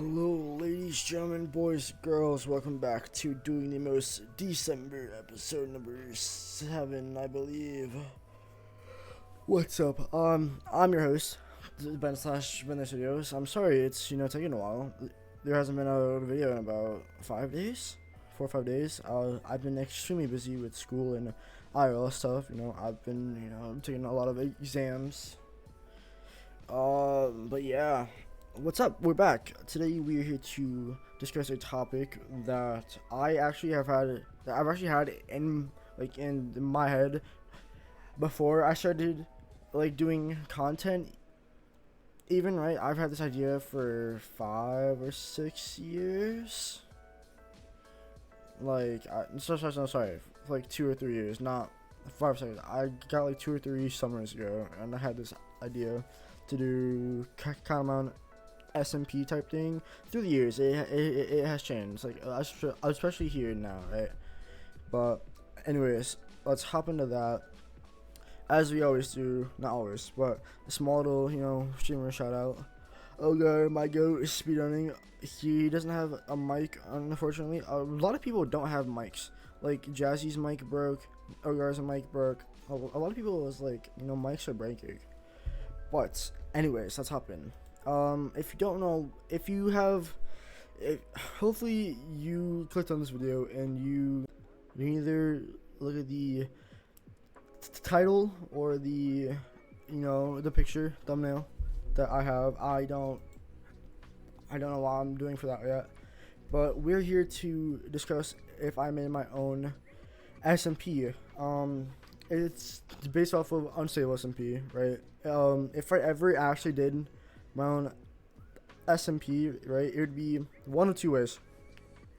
Hello, ladies, gentlemen, boys, girls. Welcome back to doing the most December episode number 7, I believe. What's up? I'm your host, Ben slash Ben Studios. I'm sorry it's taking a while. There hasn't been a video in about 5 days, 4 or 5 days. I've been extremely busy with school and IRL stuff. I've been taking a lot of exams. But yeah. What's up? We're back. Today we are here to discuss a topic that I've actually had in my head before I started doing content. Even right, I've had this idea for 5 or 6 years. Sorry, like 2 or 3 years, not 5 seconds. I got like 2 or 3 summers ago, and I had this idea to do kind of SMP type thing. Through the years it has changed, especially here now, right? But anyways, let's hop into that as we always do. Not always, but a small little streamer shout out. Okay, my goat is speedrunning. He doesn't have a mic, unfortunately. A lot of people don't have mics. Like Jazzy's mic broke, Ogar's mic broke. A lot of people was mics are breaking. But anyways, let's hop in. If you don't know, hopefully you clicked on this video and you either look at the title or the picture thumbnail that I have. I don't know what I'm doing for that yet, but we're here to discuss if I made my own SMP. It's based off of Unstable SMP, right? If I ever actually did my own SMP, right, it would be one of two ways.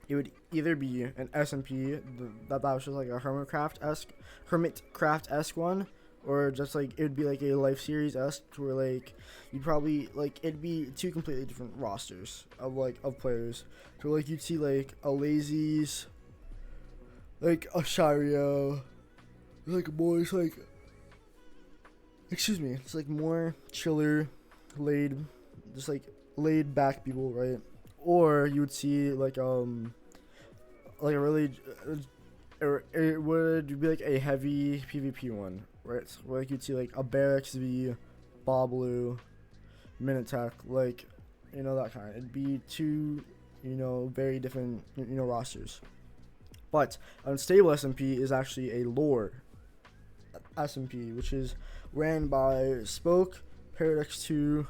It would either be an SMP that was just like a Hermitcraft-esque one, or just it would be like a Life Series-esque, where you'd probably it'd be two completely different rosters of players. So you'd see a Lazy's, a Shirio, more it's more chiller, laid back people, right? Or you would see a really it would be a heavy PvP one, right? So you'd see a Barracks v Boblu, Minotac, that kind. It'd be two very different rosters. But Unstable SMP is actually a lore SMP, which is ran by Spoke, Parrot X2,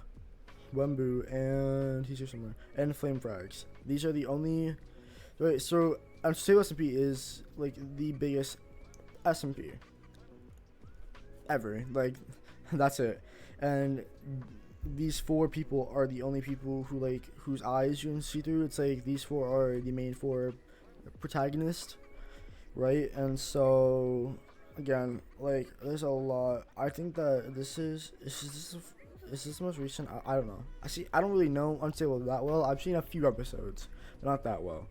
Wemmbu, and he's here somewhere, and FlameFrags. These are the only. Right, so Unstable SMP is the biggest SMP ever. That's it. And these 4 people are the only people who whose eyes you can see through. It's these 4 are the main 4 protagonists, right? And so again, there's a lot. I think that this is the most recent. I don't know. I don't really know Unstable that well. I've seen a few episodes, but not that well.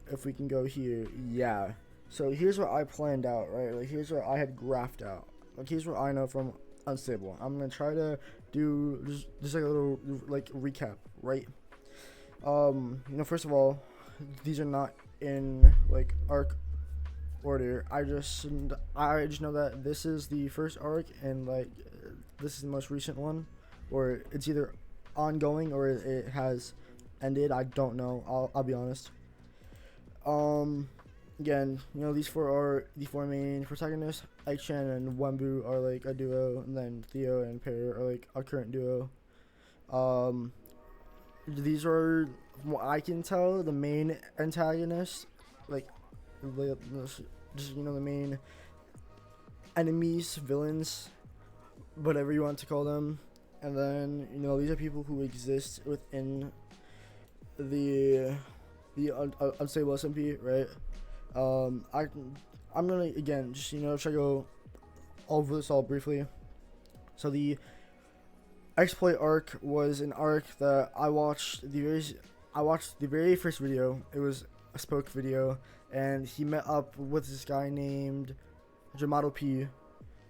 If we can go here, yeah. So here's what I planned out, right? Here's what I had graphed out. Here's what I know from Unstable. I'm gonna try to do just a little recap, right? First of all, these are not in arc order. I just know that this is the first arc, and this is the most recent one, or it's either ongoing or it has ended. I don't know. I'll be honest. Again, these 4 are the 4 main protagonists. Antshyy and Wemmbu are a duo, and then Theo and Parrot are a current duo. These are, from what I can tell, the main antagonists, the main enemies, villains, whatever you want to call them. And then these are people who exist within the Unstable SMP, right? I'm gonna again just try to go over this all briefly. So the exploit arc was an arc that I watched the very first video. It was a Spoke video, and he met up with this guy named Jamato P,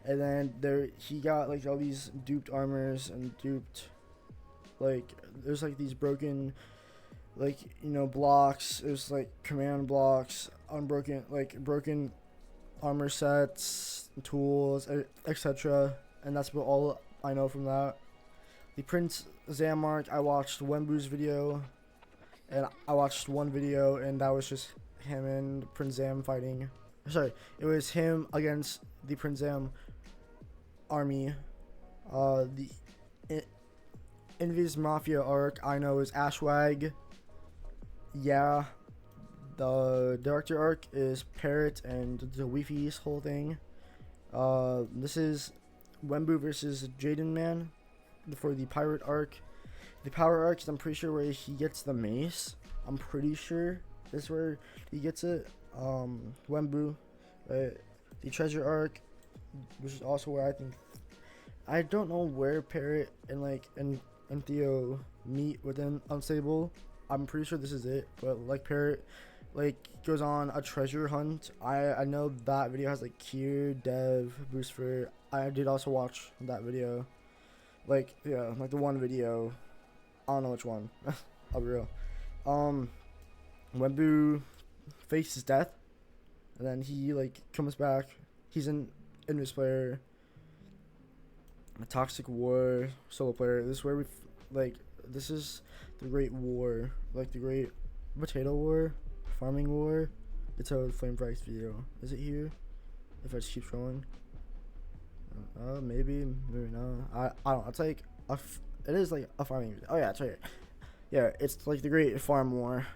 and then he got all these duped armors and duped there's like these broken, like, you know, blocks. There's like command blocks, unbroken, like broken armor sets, tools, etc. And that's what all I know from that. The Prince Zam arc, I watched Wembu's video, and I watched one video, and that was just him and Prince Zam fighting. Sorry, it was him against the Prince Zam army. The Invis Mafia arc I know is Ashwag. Yeah. The director arc is Parrot and the Wi-Fi's whole thing. This is Wemmbu versus Jaden Man for the pirate arc. The power arc is, I'm pretty sure, where he gets the mace. I'm pretty sure this is where he gets it. Wemmbu. The treasure arc, which is also where I don't know where Parrot and Theo meet within Unstable. I'm pretty sure this is it, but like Parrot goes on a treasure hunt. I know that video has like Kier, Dev, Booster. I did also watch that video. Like, yeah, like the one video. I don't know which one. I'll be real. Wemmbu faces death, and then he like comes back. He's in this player. A toxic war solo player. This is where this is the Great War, like the Great Potato War, Farming War. It's a FlameFrags video. Is it here? If I just keep scrolling. Maybe not. I don't know. It's like it is like a farming video. Oh yeah, it's right here. Yeah, it's like the Great Farm War.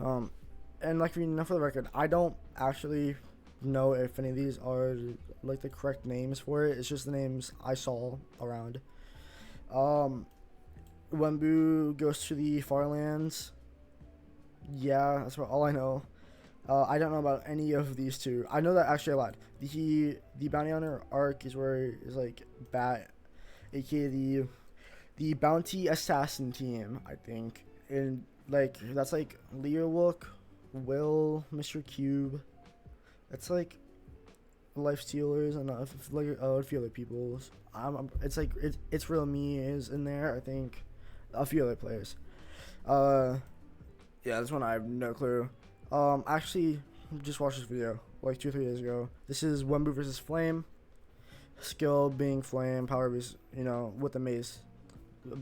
And like, for the record, I don't actually know if any of these are like the correct names for it. It's just the names I saw around. Wemmbu goes to the Farlands. Yeah, that's all I know. I don't know about any of these two. I know that actually I lied. The bounty hunter arc is where is like Bat, aka the bounty assassin team, I think. And like that's like Leerwook, Will, Mr. Cube. It's like Life Stealers and like a few other people's. It's like it's real me is in there. I think a few other players. Yeah, this one I have no clue. Actually, just watched this video like 2 or 3 days ago. This is Wemmbu versus Flame. Skill being Flame, power is, you know, with the mace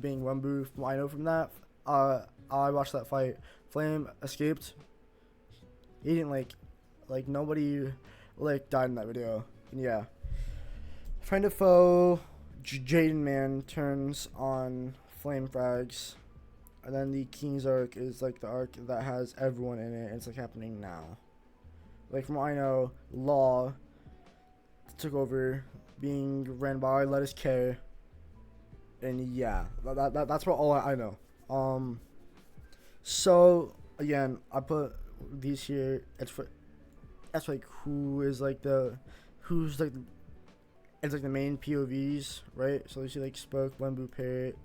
being Wemmbu. I know from that. I watched that fight. Flame escaped. He didn't like nobody died in that video. And yeah. Friend of foe, Jaden Man turns on FlameFrags. And then the King's arc is like the arc that has everyone in it. And it's like happening now. Like from what I know, Law took over, being ran by Lettuce K. And yeah, that's what all I know. So again, I put these here. That's like who's like the it's like the main POVs, right? So you see like Spoke, Wemmbu, Parrot,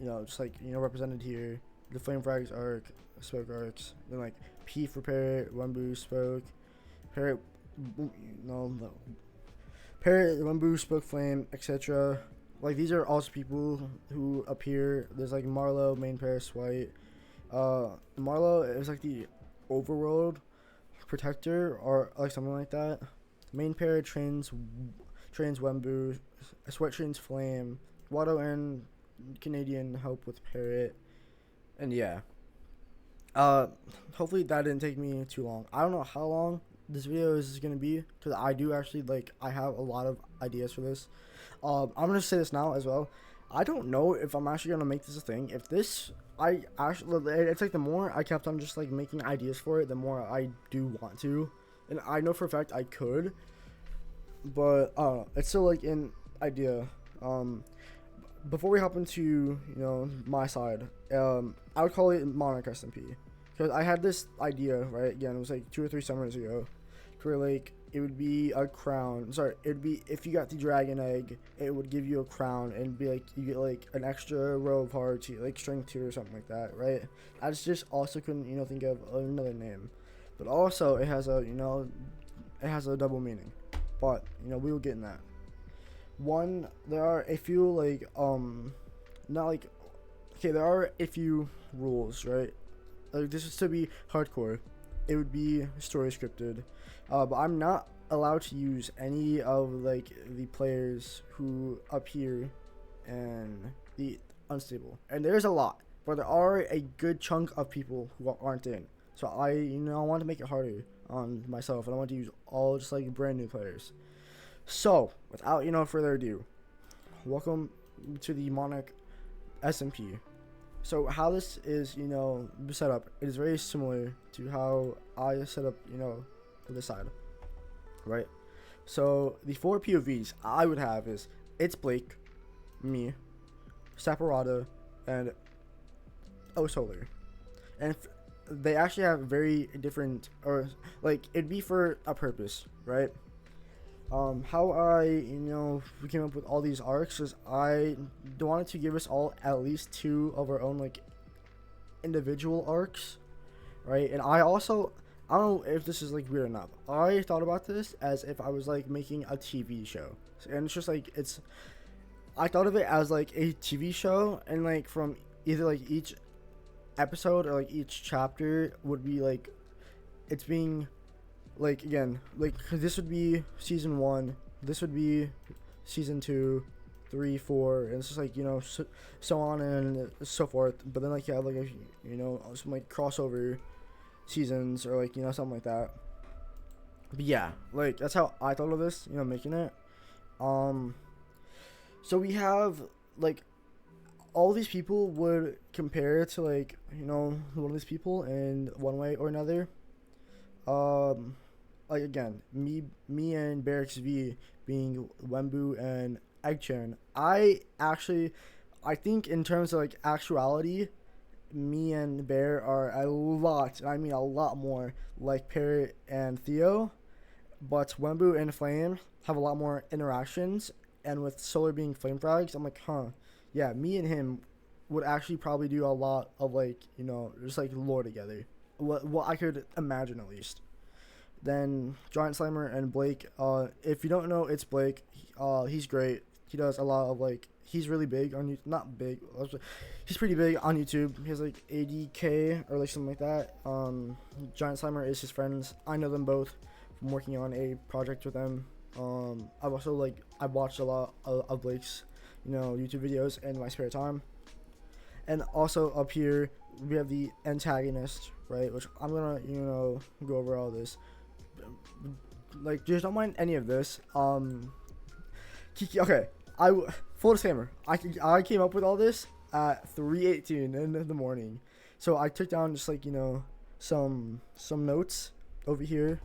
you know, just like, you know, represented here. The FlameFrags arc, Spoke arcs, then like P for Parrot, Wemmbu, Spoke, Parrot, Parrot, Wemmbu, Spoke, Flame, etc. Like these are also people who appear. There's like Marlowe, main Paris White. Marlowe is like the overworld protector or like something like that. Main pair trains Wemmbu. Sweat trains Flame. Watto and Canadian help with Parrot. And yeah. Hopefully that didn't take me too long. I don't know how long this video is gonna be, because I do actually I have a lot of ideas for this. I'm gonna say this now as well. I don't know if I'm actually gonna make this a thing. If this, it's like the more I kept on just like making ideas for it, the more I do want to, and I know for a fact I could, but it's still like an idea. Before we hop into, you know, my side, I would call it Monarch SMP, because I had this idea, right? Again, it was like 2 or 3 summers ago, where like it would be a crown. Sorry, it would be, if you got the dragon egg, it would give you a crown and be like you get like an extra row of hearts, like strength 2 or something like that, right? I just also couldn't, you know, think of another name, but also it has a, you know, it has a double meaning, but you know, we will get in that. One, there are a few like not like okay, there are a few rules, right? Like this is to be hardcore. It would be story scripted, but I'm not allowed to use any of like the players who appear in the Unstable, and there's a lot, but there are a good chunk of people who aren't in. So I want to make it harder on myself, and I want to use all just like brand new players. So without further ado, welcome to the Monarch SMP. So how this is set up is very similar to how I set up this side, right? So the 4 POVs I would have is it's Blake, me, Saparada, and Solar, and they actually have very different, or like it'd be for a purpose, right? How we came up with all these arcs is I wanted to give us all at least 2 of our own like individual arcs, right? And I don't know if this is like weird enough. I thought about this as if I was like making a TV show, and it's just like I thought of it as like a TV show, and like from either like each episode or like each chapter would be like it's being like again like this would be season 1, this would be season 2, 3, 4, and it's just like so on and so forth. But then like you have like some like crossover seasons or like something like that. But yeah, like that's how I thought of this, making it. So we have like all these people would compare to like one of these people in one way or another. Like again, me and Barracks V being Wemmbu and Eggchan. I think in terms of like actuality, me and Bear are a lot, I mean a lot more like Parrot and Theo, but Wemmbu and Flame have a lot more interactions, and with Solar being FlameFrags, I'm like, yeah, me and him would actually probably do a lot of like just like lore together. What I could imagine at least. Then Giant Slimer and Blake. If you don't know, it's Blake. He's great. He does a lot of like. He's really big on YouTube. Not big. He's pretty big on YouTube. He has like 80K or like something like that. Giant Slimer is his friends. I know them both from working on a project with them. I've also I've watched a lot of Blake's YouTube videos in my spare time. And also up here we have the antagonist, right? Which I'm gonna go over all this. Like, just don't mind any of this. Okay, full disclaimer. I came up with all this at 3:18 in the morning, so I took down just like some notes over here.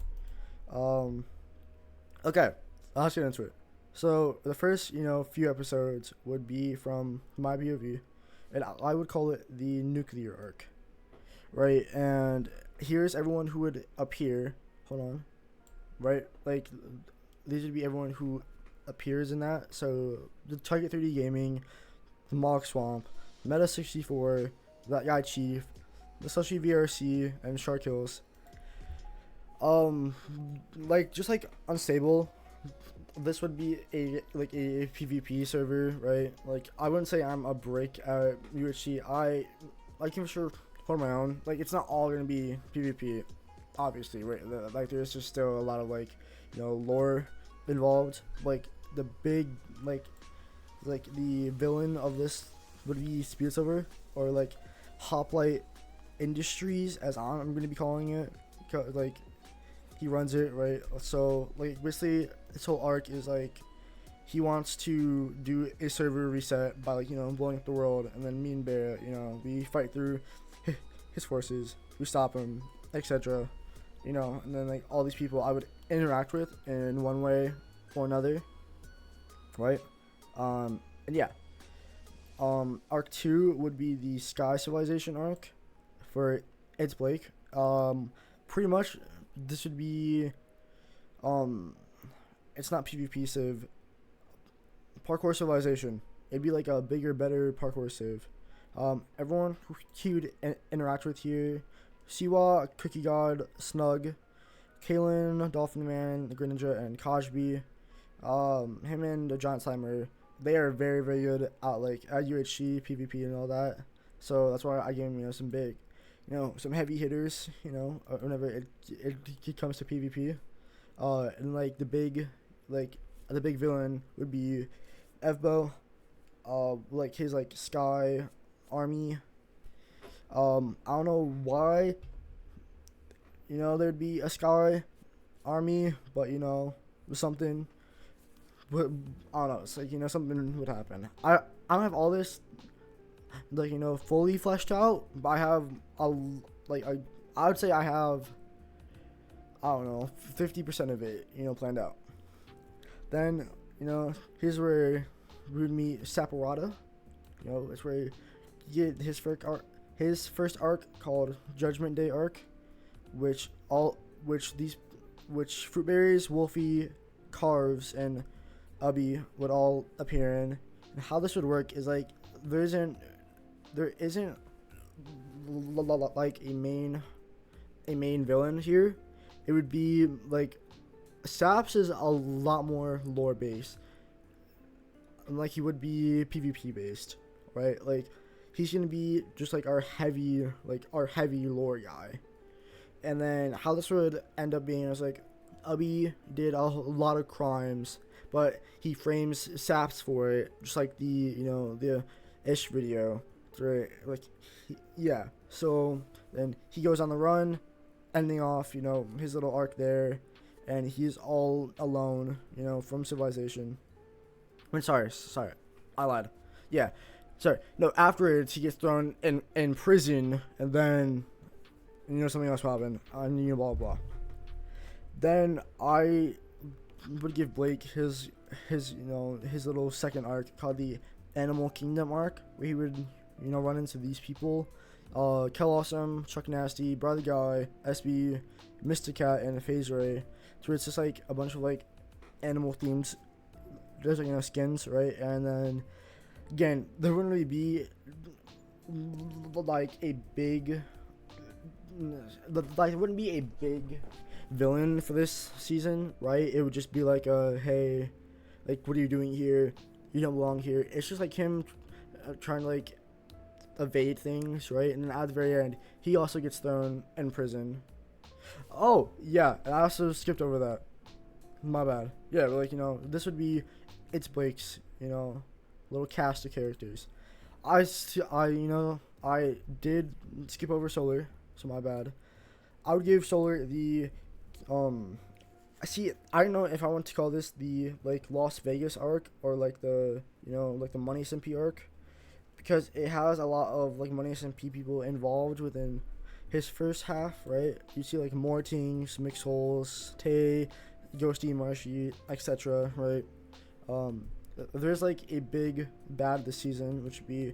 Okay, let's get into it. So the first few episodes would be from my POV, and I would call it the nuclear arc, right? And here's everyone who would appear. Hold on. Right, like these would be everyone who appears in that. So the Target 3D Gaming, the Mog Swamp, Meta 64, that guy Chief, the Slushy VRC, and Shark Hills. Like just like Unstable, this would be a PvP server, right? Like I wouldn't say I'm a break at UHC. I can for sure hold my own. Like it's not all gonna be PvP. Obviously, right? Like there's just still a lot of lore involved. Like the big like the villain of this would be Speed Silver, or like Hoplite Industries, as I'm gonna be calling it. Like he runs it, right? So like basically this whole arc is like he wants to do a server reset by blowing up the world, and then me and Bear we fight through his forces, we stop him, etc. And then like all these people I would interact with in one way or another, right? And yeah, arc 2 would be the Sky Civilization arc for It's Blake. Pretty much this would be it's not PvP civ, parkour civilization. It'd be like a bigger, better parkour civ. Everyone who he would interact with here: Siwa, Cookie God, Snug, Kalen, Dolphin Man, the Greninja, and Kajbi. Him and the Giant Slimer, they are very, very good at UHC, PvP, and all that. So that's why I gave him, some big, some heavy hitters, whenever it comes to PvP. And like the big villain would be Evbo, like his like Sky army. I don't know why, there'd be a Sky army, but something. But I don't know. It's like something would happen. I don't have all this like fully fleshed out, but I have I would say I have, I don't know, 50% of it planned out. Then here's where we would meet Saporada. It's where you get his first arc called Judgment Day arc, which fruit berries, Wolfie, Carves, and Ubby would all appear in. And how this would work is like there isn't like a main villain here. It would be like Saps is a lot more lore based, like he would be PvP based, right? Like he's gonna be just like our heavy lore guy. And then how this would end up being is like Ubby did a lot of crimes, but he frames Saps for it, just like the Ish video, right? Like yeah. So then he goes on the run, ending off his little arc there, and he's all alone from civilization. I mean, sorry, I lied. Yeah, sorry. No, afterwards he gets thrown in prison, and then something else happened, and blah blah. Then I would give Blake his little second arc called the Animal Kingdom arc, where he would run into these people, Kel Awesome, Chuck Nasty, Brother Guy, SB, Mr. Cat, and Phase Ray. So it's just like a bunch of like animal themes. There's like skins, right? And then again, there wouldn't really be like a big villain for this season, right? It would just be like hey, like what are you doing here? You don't belong here. It's just like him trying to like evade things, right? And then at the very end, he also gets thrown in prison. Oh yeah, and I also skipped over that. My bad. Yeah, but like this would be it's Blake's little cast of characters. I did skip over Solar, so my bad. I would give Solar the I don't know if I want to call this the like Las Vegas arc or like the like the Money SMP arc, because it has a lot of like Money SMP people involved within his first half, right? You see like Mortings, Mixholes, Tay, Ghosty, Marshy, etc., right? There's like a big bad this season, which would be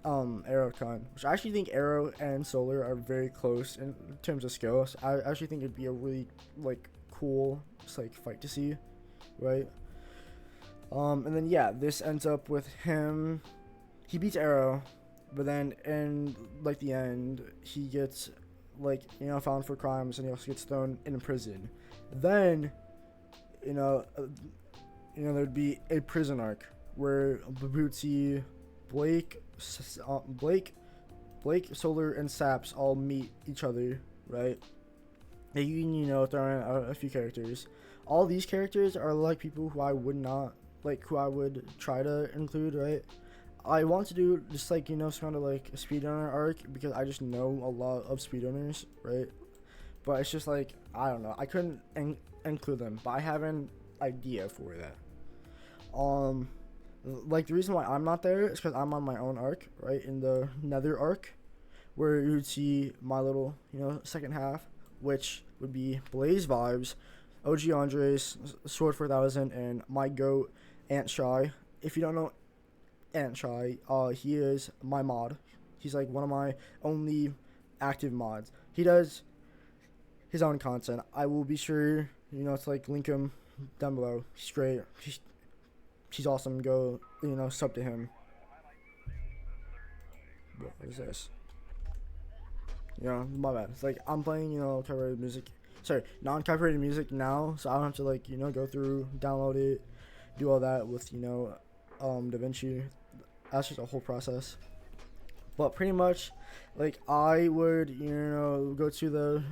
Arrowcon, which I actually think Arrow and Solar are very close in terms of skills. I actually think it'd be a really like cool just like fight to see, right? And then yeah, this ends up with him. He beats Arrow, but then in like the end, he gets like found for crimes, and he also gets thrown in prison. Then there'd be a prison arc where Bootsy, Blake, Solar, and Saps all meet each other, right? And you can throw in a few characters. All these characters are like people who I would try to include, right? I want to do just like some kind of like a speedrunner arc, because I just know a lot of speedrunners, right? But it's just like I don't know, I couldn't include them, but I have an idea for that. Like the reason why I'm not there is because I'm on my own arc, right? In the Nether arc, where you would see my little second half, which would be Blaze Vibes, OG Andres, Sword 4000, and my goat Antshyy. If you don't know Antshyy, he is my mod. He's like one of my only active mods. He does his own content. I will be sure to like link him down below. He's great. He's awesome. Go sub to him. What is this? My bad. It's like I'm playing copyrighted music. Sorry, non-copyrighted music now, so I don't have to like go through, download it, do all that with DaVinci. That's just a whole process. But pretty much, like, I would, go to the,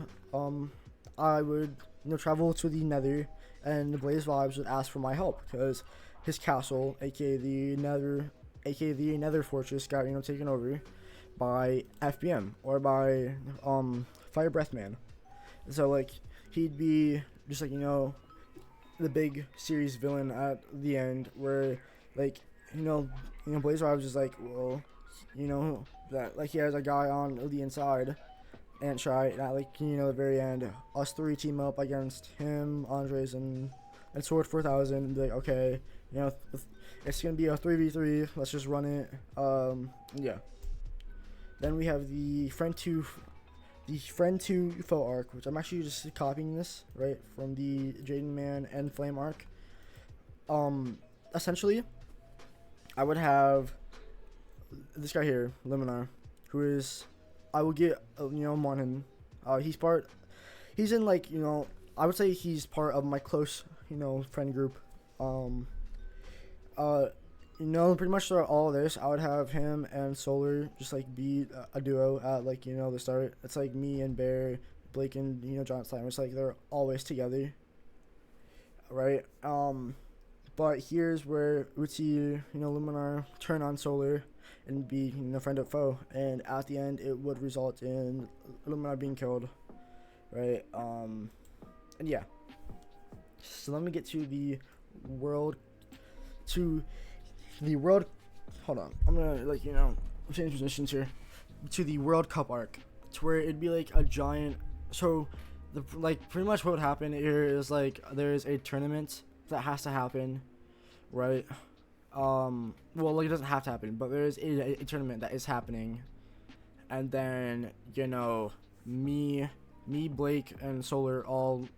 I would, travel to the Nether, and the Blaze Vibes would ask for my help because his castle, aka the Nether Fortress, got taken over by FBM or by Fire Breath Man. So like he'd be just like the big series villain at the end, where like Blaze Vibes is like, well, that like he has a guy on the inside, Antshyy, and at like the very end, us three team up against him, Andres, and Sword 4000, and be like, okay, it's gonna be a 3v3. Let's just run it. Yeah. Then we have the friend two foe arc, which I'm actually just copying this right from the Jaden Man and Flame arc. Essentially, I would have this guy here, Liminar, who is, I would get Monin. He's in like I would say he's part of my close friend group. Pretty much throughout all of this, I would have him and Solar just like be a duo at like the start. It's like me and Bear, Blake and Giant Slime. It's like they're always together, right? But here's where we would see Luminar turn on Solar and be friend of foe, and at the end it would result in Luminar being killed, right? And yeah. So let me get to the world. Hold on, I'm gonna change positions here to the World Cup arc, to where it'd be like a giant. So pretty much what would happen here is like there's a tournament that has to happen, right? Well, like it doesn't have to happen, but there's a tournament that is happening, and then me, Blake, and Solar all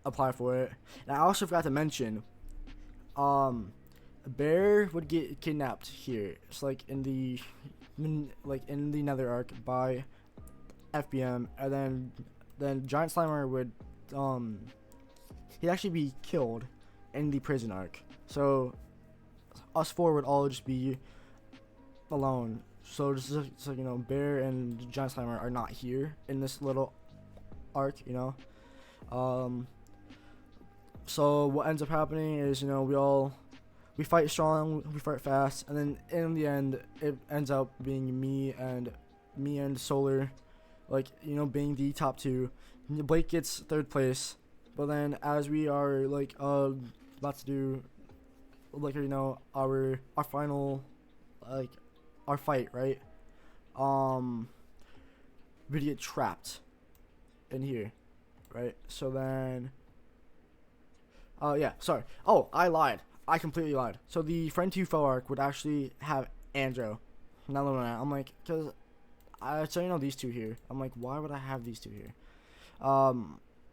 apply for it. And I also forgot to mention, Bear would get kidnapped here. It's like in the Nether arc by FBM, and then Giant Slimer would he'd actually be killed in the prison arc. So us four would all just be alone. So just so Bear and Giant Slimer are not here in this little arc, So what ends up happening is we fight strong, we fight fast, and then in the end it ends up being me and Solar, being the top two. Blake gets third place, but then as we are about to do our final our fight, right? We get trapped in here, right? So then yeah, sorry. Oh, I lied. I completely lied. So the friend 2 foe arc would actually have Andro. Not Luna. I'm like, cause so these two here. I'm like, why would I have these two here?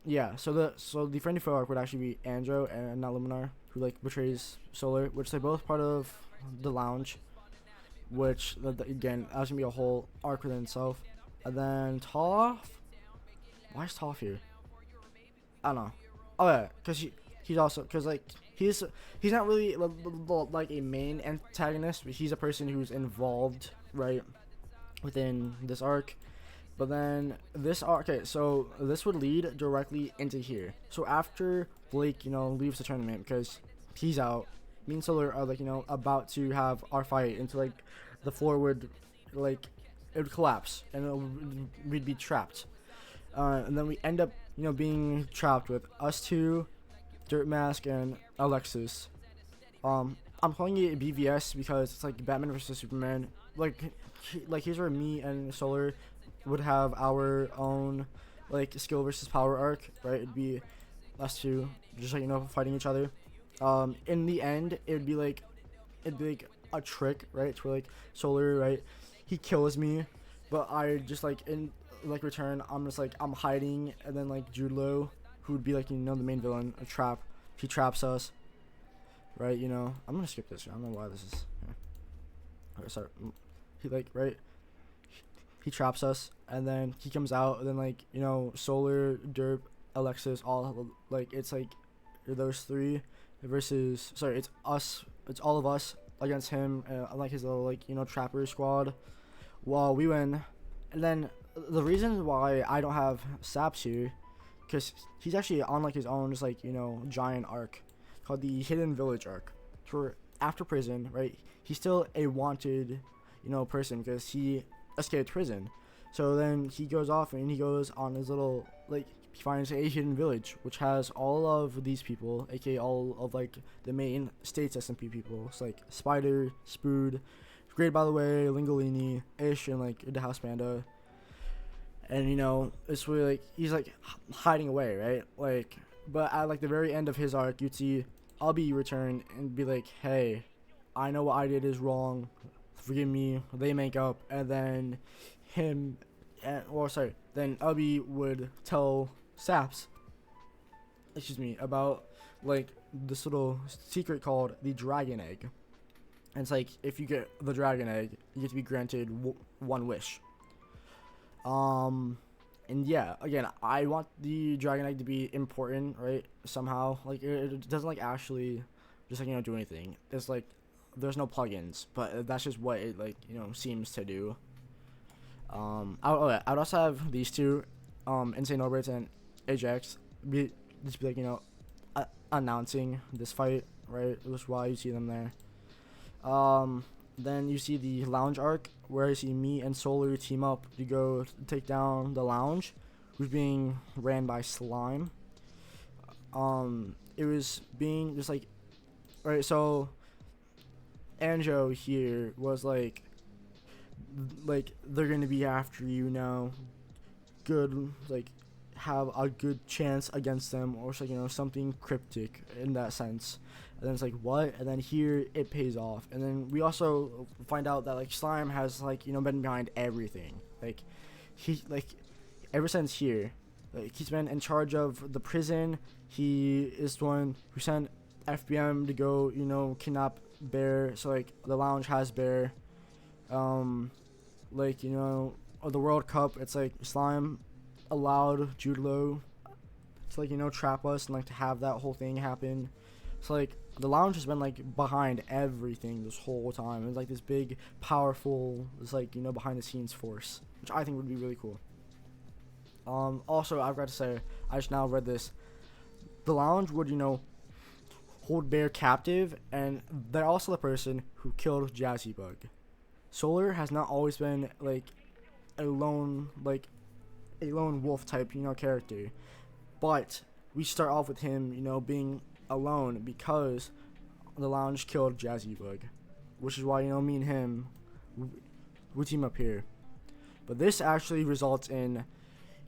Yeah. So the friend 2 foe arc would actually be Andro and not Luminar, who betrays Solar, which they're both part of the lounge. Which again, that's gonna be a whole arc within itself. And then Toph. Why is Toph here? I don't know. Oh yeah, cause he's also he's not really like a main antagonist, but he's a person who's involved right within this arc. But then this arc, okay, so this would lead directly into here. So after Blake leaves the tournament because he's out, me and Solar are about to have our fight into the floor would it would collapse and we'd be trapped, and then we end up being trapped with us two, Dirt Mask, and Alexis. I'm calling it BVS because it's like Batman versus Superman. Here's where me and Solar would have our own skill versus power arc, right? It'd be us two just fighting each other. In the end, it'd be like a trick, right? To where Solar, right? He kills me, but I just in return, I'm just I'm hiding, and then Judlo, who would be the main villain, a trap. He traps us, right? I'm gonna skip this. I don't know why this is. Yeah. Okay, sorry. He right. He traps us, and then he comes out, and then Solar, Derp, Alexis, all it's those three versus. Sorry, it's us. It's all of us against him, his little trapper squad. Well, we win, and then the reason why I don't have Saps here, because he's actually on like his own, just like giant arc, called the Hidden Village arc. For after prison, right? He's still a wanted, person because he escaped prison. So then he goes off and he goes on his little he finds a hidden village which has all of these people, aka all of like the main states SMP people. It's like Spider, Spood, great by the way, Lingolini, Ish, and like the House Panda. And it's really like he's like hiding away, right? Like, but at like the very end of his arc, you'd see Ubby return and be like, "Hey, I know what I did is wrong. Forgive me." They make up, and then then Ubby would tell Saps, about like this little secret called the Dragon Egg. And it's like if you get the Dragon Egg, you get to be granted one wish. And yeah, again, I want the Dragon Egg to be important, right? Somehow, like it doesn't like actually just like do anything. It's like there's no plugins, but that's just what it seems to do. I'd also have these two, Insane Orbits and Ajax, be announcing this fight, right? That's why you see them there. Then you see the Lounge arc, where you see me and Solar team up to go take down the Lounge, who's being ran by Slime. It was being just like, right, so Anjo here was like they're gonna be after you now. Good, like have a good chance against them, or something cryptic in that sense. And then it's like, what? And then here it pays off. And then we also find out that like Slime has been behind everything. Like he ever since here, like he's been in charge of the prison. He is the one who sent FBM to go kidnap Bear. So like the Lounge has Bear. Or the World Cup, it's like Slime allowed Judlo to trap us and to have that whole thing happen. So like the Lounge has been behind everything this whole time. It's this big, powerful, behind the scenes force, which I think would be really cool. Also, I've got to say, I just now read this. The Lounge would hold Bear captive, and they're also the person who killed Jazzy Bug. Solar has not always been a lone wolf type character, but we start off with him being alone because the Lounge killed Jazzy Bug, which is why me and him we team up here. But this actually results in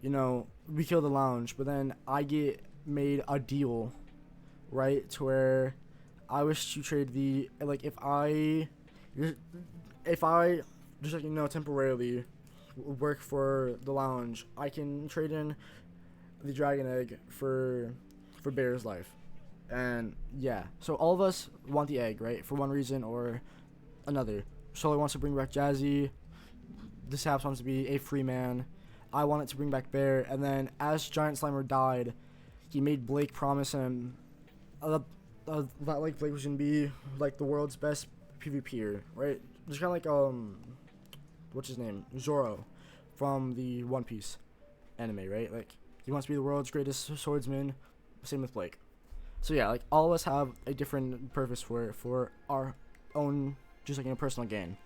we kill the Lounge, but then I get made a deal, right, to where I wish to trade the if I just temporarily work for the Lounge, I can trade in the Dragon Egg for Bear's life. And yeah, so all of us want the egg, right, for one reason or another. Solar wants to bring back Jazzy, the Saps wants to be a free man, I wanted to bring back Bear, and then as Giant Slimer died, he made Blake promise him that Blake was gonna be the world's best PvPer, right? Just kind of what's his name, Zoro, from the One Piece anime, right? He wants to be the world's greatest swordsman. Same with Blake. So yeah, all of us have a different purpose for our own just personal gain.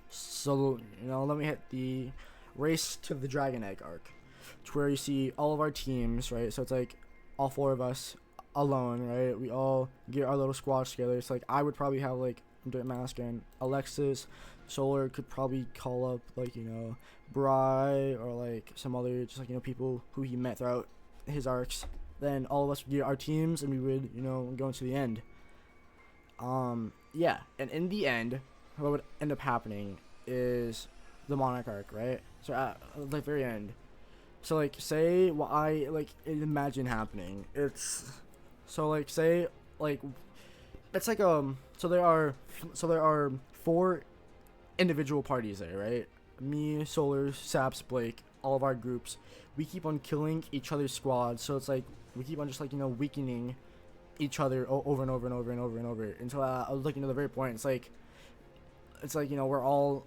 So let me hit the race to the Dragon Egg arc, to where you see all of our teams, right? So it's all four of us alone, right? We all get our little squad together. It's I would probably have Dirt Mask and Alexis. Solar could probably call up Bry or some other just people who he met throughout his arcs. Then all of us would get our teams and we would go into the end. Yeah, and in the end, what would end up happening is the Monarch arc, right? So at the very end, so say what I imagine happening. It's so say it's so there are 4 individual parties there, right? Me, Solar, Saps, Blake, all of our groups. We keep on killing each other's squads, so it's we keep on just weakening each other over and over and over and over and over until the very point. It's we're all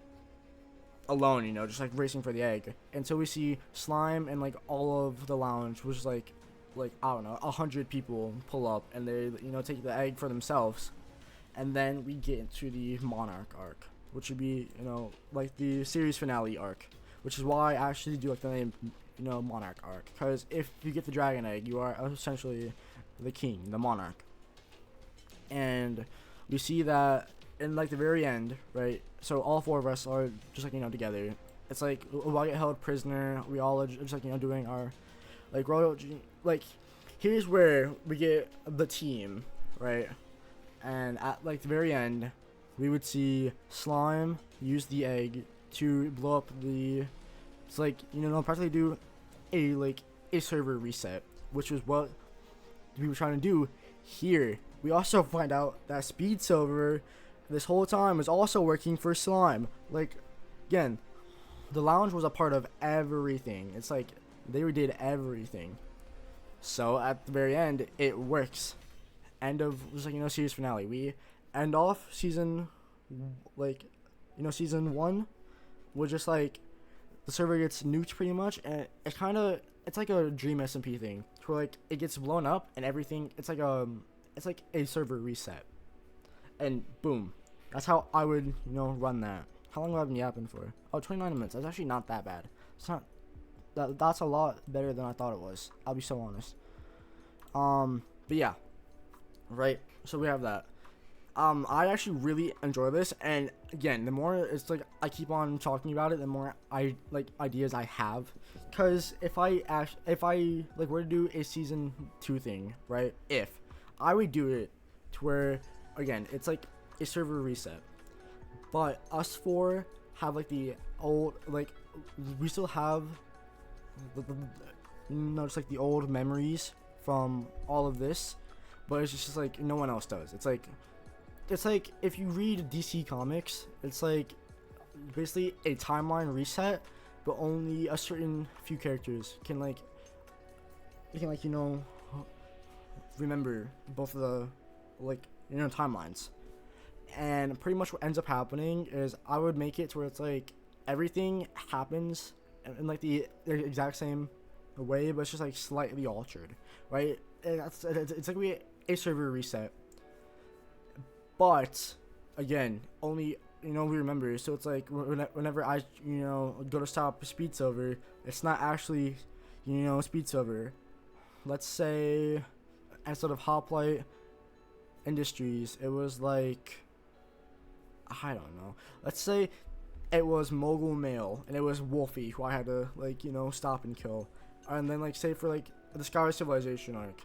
alone, you know, just like racing for the egg, until we see slime and like all of the lounge, which is like I don't know, 100 people pull up and they, you know, take the egg for themselves. And then we get into the Monarch arc, which would be, you know, like the series finale arc, which is why I actually do like the name, you know, Monarch arc, because if you get the dragon egg, you are essentially the king, the monarch. And we see that in like the very end, right? So all 4 of us are just like, you know, together. It's like we all get held prisoner. We all are just like, you know, doing our like royal, like here's where we get the team, right? And at like the very end, we would see slime use the egg to blow up the, it's like, you know, practically do a server reset, which was what we were trying to do here. We also find out that Speed Silver this whole time was also working for slime. Like, again, the lounge was a part of everything. It's like they did everything. So at the very end, it works. End of, just like, you know, series finale. We end off season, like, you know, season 1 was just like the server gets nuked pretty much, and it kind of, it's like a dream SMP thing where like it gets blown up and everything. It's like a server reset, and boom. That's how I would, you know, run that. How long have I been yapping for? Oh, 29 minutes. That's actually not that bad. It's not that's a lot better than I thought it was. I'll be so honest. But yeah, right. So we have that. I actually really enjoy this, and again, the more it's like I keep on talking about it, the more I like ideas I have. Cause if I like were to do a season 2 thing, right? If I would do it to where, again, it's like a server reset, but us 4 have like the old, like we still have you know, just like the old memories from all of this, but it's just like no one else does. It's like if you read DC Comics, it's like basically a timeline reset, but only a certain few characters can like you know, remember both of the, like, you know, timelines. And pretty much what ends up happening is I would make it to where it's like everything happens in like the exact same way, but it's just like slightly altered, right? It's like a server reset, but again, only, you know, we remember. So it's like whenever I, you know, go to stop Speed Silver, it's not actually, you know, Speed Silver. Let's say instead of Hoplite Industries, it was like, I don't know. Let's say it was Mogul Mail and it was Wolfie who I had to, like, you know, stop and kill. And then like say for like the Sky Civilization arc,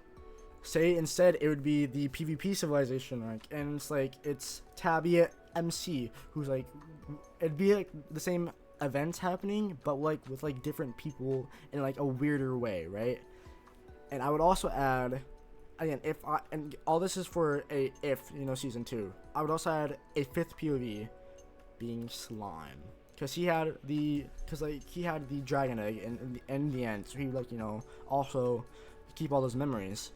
say instead it would be the PvP Civilization arc, and it's like it's Tabby MC who's like, it'd be like the same events happening but like with like different people in like a weirder way, right? And I would also add, again, and all this is for a if, you know, season 2, I would also add a 5th POV being slime, because he had the dragon egg in the end, so he, like, you know, also keep all those memories.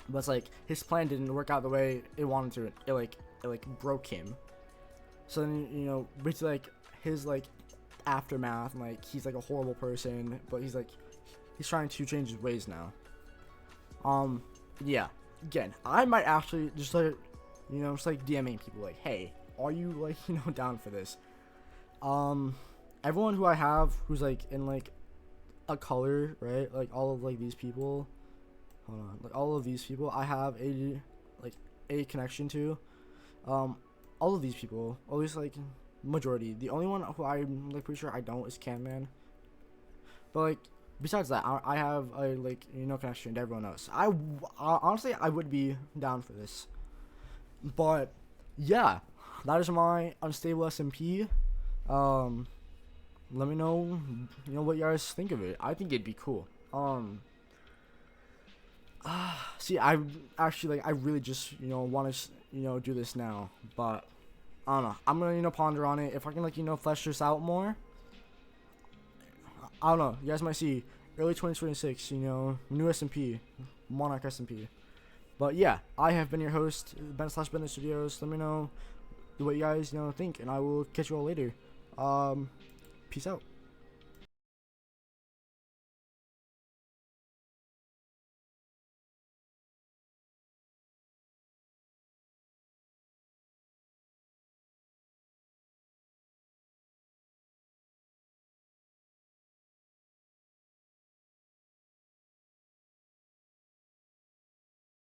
But it's like his plan didn't work out the way it wanted to. It broke him. So then, you know, basically like his like aftermath, and like he's like a horrible person, but he's trying to change his ways now. Yeah, again, I might actually just like, you know, just like DMing people like, hey, are you, like, you know, down for this? Everyone who I have who's like in like a color, right? Like all of like these people, hold on, like all of these people I have a connection to. All of these people, at least like majority. The only one who I'm like pretty sure I don't is Canman. But like besides that, I have a, like, you know, connection to everyone else. I honestly I would be down for this. But yeah, that is my Unstable SMP. Let me know, you know, what you guys think of it. I think it'd be cool. See, I actually, like, I really just, you know, want to, you know, do this now, but I don't know. I'm gonna, you know, ponder on it. If I can, like, you know, flesh this out more, I don't know. You guys might see early 2026, you know, new SMP, Monarch SMP. But yeah, I have been your host, Ben/Bennett Studios. Let me know what you guys, you know, think, and I will catch you all later. Peace out.